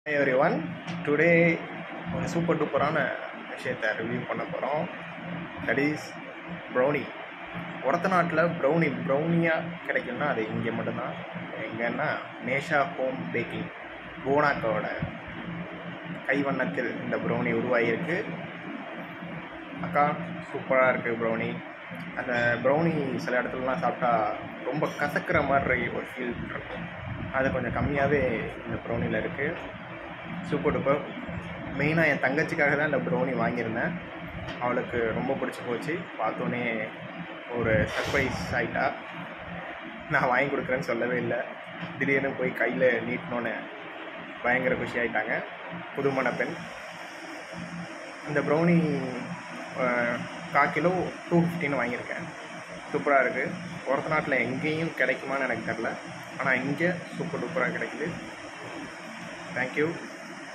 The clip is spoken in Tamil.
Hey everyone, today ஒரு சூப்பர் டூப்பரான விஷயத்தை ரிவ்யூ பண்ண போகிறோம். That is brownie. ஒரத்த நாட்டில் ப்ரௌனியாக கிடைக்கும்னா அது இங்கே மட்டும்தான். எங்கன்னா நேஷா ஹோம் பேக்கிங் போனாக்காவோட கைவண்ணத்தில் இந்த ப்ரௌனி உருவாகியிருக்கு. அக்கா சூப்பராக இருக்குது ப்ரௌனி. அந்த ப்ரௌனி சில இடத்துலலாம் சாப்பிட்டா ரொம்ப கசக்கிற மாதிரி ஒரு ஃபீல் இருக்கும். அது கொஞ்சம் கம்மியாகவே இந்த ப்ரௌனியில் இருக்குது. Super duper. மெயினாக என் தங்கச்சிக்காக தான் இந்த ப்ரௌனி வாங்கியிருந்தேன். அவளுக்கு ரொம்ப பிடிச்சி போச்சு. பார்த்தோன்னே ஒரு சர்ப்ரைஸ் ஆகிட்டா. நான் வாங்கி கொடுக்குறேன்னு சொல்லவே இல்லை. திடீர்னு போய் கையில் நீட்டினோன்னு பயங்கர குஷி ஆகிட்டாங்க. புதுமண பெண். இந்த ப்ரௌனி 1/4 கிலோ 250 வாங்கியிருக்கேன். சூப்பராக இருக்குது. ஒரத்த நாட்டில் எங்கேயும் கிடைக்குமான்னு எனக்கு தெரில, ஆனால் இங்கே சூப்பர் டூப்பராக கிடைக்குது. தேங்க்யூ.